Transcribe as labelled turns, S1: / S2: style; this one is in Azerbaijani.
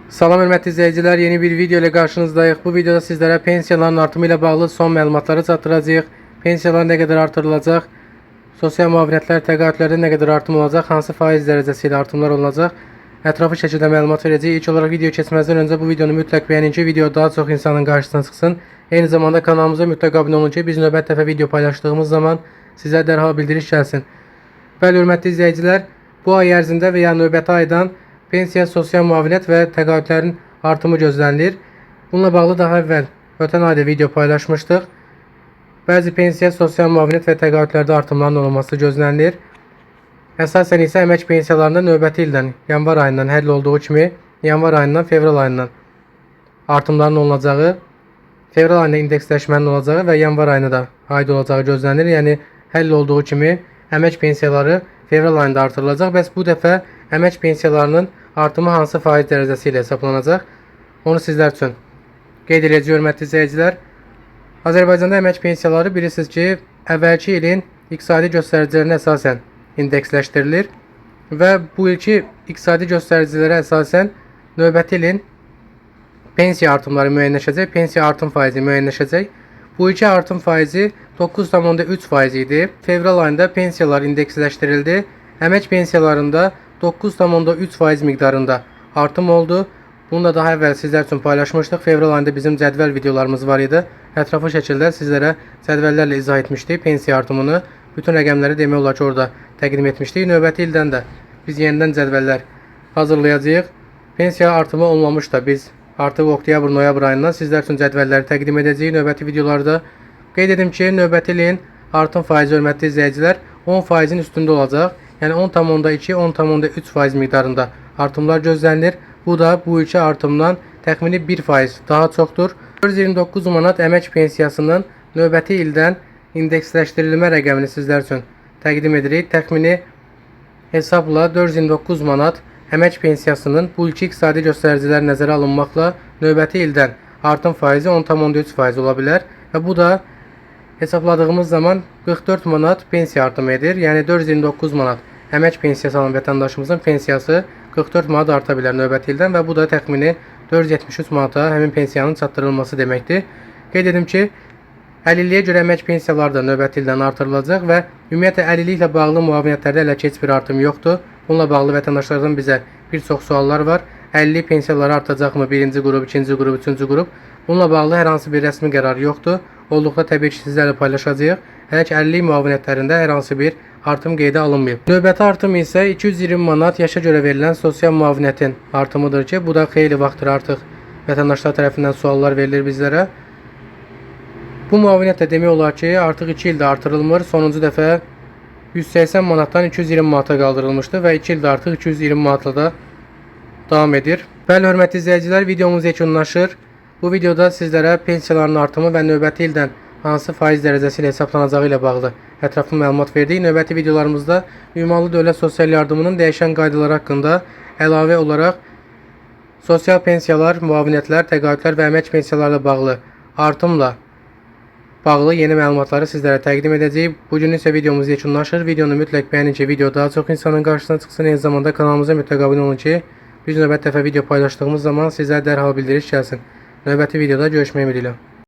S1: Salam hörmətli izləyicilər, yeni bir video ilə qarşınızdayıq. Bu videoda sizlərə pensiyaların artımı ilə bağlı son məlumatları çatdıracağıq. Pensiyalar nə qədər artırılacaq, sosial müavinətlər, təqaüdlərdə nə qədər artım olacaq, hansı faiz dərəcəsi ilə artımlar olacaq, ətraflı şəkildə məlumat verəcəyik. İlk olaraq video keçməzdən öncə bu videonu mütləq bəyənin ki, video daha çox insanın qarşısına çıxsın. Eyni zamanda kanalımıza mütləq abunə olun ki, biz növbət dəfə video paylaşdığımız zaman sizə dərhal bildiriş gəlsin. Bəli, hörmətli izləyicilər, bu ay ərzində və ya növbəti aydan pensiya, sosial müavinət və təqaüdlərin artımı gözlənilir. Bununla bağlı daha əvvəl ötən ayda video paylaşmışdıq. Bəzi pensiya, sosial müavinət və təqaüdlərdə artımların olması gözlənilir. Əsasən isə əmək pensiyalarında növbəti ildən, yanvar ayından həll olduğu kimi, yanvar ayından fevral ayından artımların olunacağı, fevral ayında indeksləşmənin olacağı və yanvar ayına da aid olacağı gözlənilir. Yəni həll olduğu kimi əmək pensiyaları fevral ayında artırılacaq. Bəs bu dəfə əmək pensiyalarının artımı hansı faiz dərəcəsi ilə hesablanacaq? Onu sizlər üçün qeyd edəcəyik, hörmətli izləyicilər. Azərbaycanda əmək pensiyaları bilirsiniz ki, əvvəlki ilin iqtisadi göstəricilərinə əsasən indeksləşdirilir və bu ilki iqtisadi göstəricilərə əsasən növbəti ilin pensiya artımları müəyyənləşəcək, pensiya artım faizi müəyyənləşəcək. Bu ilki artım faizi 9,3% idi. Fevral ayında pensiyalar indeksləşdirildi. Əmək pensiyalarında 9,3% miqdarında artım oldu. Bunu da daha əvvəl sizlər üçün paylaşmışdıq. Fevral ayında bizim cədvəl videolarımız var idi. Ətraflı şəkildə sizlərə cədvəllərlə izah etmişdik pensiya artımını. Bütün rəqəmləri demək olar ki, orada təqdim etmişdik. Növbəti ildən də biz yenidən cədvəllər hazırlayacağıq. Pensiya artımı olmamış da biz artıq oktyabr, noyabr ayından sizlər üçün cədvəlləri təqdim edəcəyik növbəti videolarda. Qeyd edim ki, növbəti ilin artım faizi, hörmətli izləyicilər, 10%-in üstündə olacaq. Yəni 10,2, 10,3% miqdarında artımlar gözlənilir. Bu da bu ilki artımdan təxmini 1% daha çoxdur. 429 manat əmək pensiyasının növbəti ildən indeksləşdirilmə rəqəmini sizlər üçün təqdim edirik. Təxmini hesabla 429 manat əmək pensiyasının bu ilki iqtisadi göstəricilər nəzərə alınmaqla növbəti ildən artım faizi 10,3% ola bilər və bu da hesabladığımız zaman 44 manat pensiya artımı edir. Yəni 429 manat əmək pensiyası alan vətəndaşımızın pensiyası 44 manat arta bilər növbəti ildən və bu da təxmini 473 manata həmin pensiyanın çatdırılması deməkdir. Qeyd edim ki, əlilliyə görə əmək pensiyaları da növbəti ildən artırılacaq və ümumiyyətlə əlilliklə bağlı müavinətlərdə hələ ki heç bir artım yoxdur. Bununla bağlı vətəndaşlardan bizə bir çox suallar var. Əlillik pensiyaları artacaqmı? Birinci qrup, ikinci qrup, üçüncü qrup. Bununla bağlı hər hansı bir rəsmi qərar yoxdur. Olduqda təbii ki, sizlərlə paylaşacağıq. Hələ ki, əlillik müavinətlərində hər hansı bir artım qeydə alınmayıb. Növbəti artım isə 220 manat yaşa görə verilən sosial müavinətin artımıdır ki, bu da xeyli vaxtdır artıq vətəndaşlar tərəfindən suallar verilir bizlərə. Bu müavinət də demək olar ki, artıq 2 ildə artırılmır. Sonuncu dəfə 180 manatdan 220 manata qaldırılmışdı və 2 ildə artıq 220 manatla da davam edir. Bəli, hörmətli izləyicilər, videomuz yekunlaşır. Bu videoda sizlərə pensiyaların artımı və növbəti ildən hansı faiz dərəcəsi ilə hesablanacağı ilə bağlı ətraflı məlumat verdik. Növbəti videolarımızda ünvanlı dövlət sosial yardımının dəyişən qaydaları haqqında əlavə olaraq sosial pensiyalar, müavinətlər, təqaüdlər və əmək pensiyalarla bağlı artımla bağlı yeni məlumatları sizlərə təqdim edəcəyik. Bugün isə videomuz yekunlaşır. Videonu mütləq bəyənin ki, video daha çox insanın qarşısına çıxsın. Eyni zamanda kanalımıza mütləq abunə olun ki, biz növbəti dəfə video paylaşdığımız zaman sizə dərhal bildiriş gəlsin. Növbəti videoda görüşmək ümidi ilə.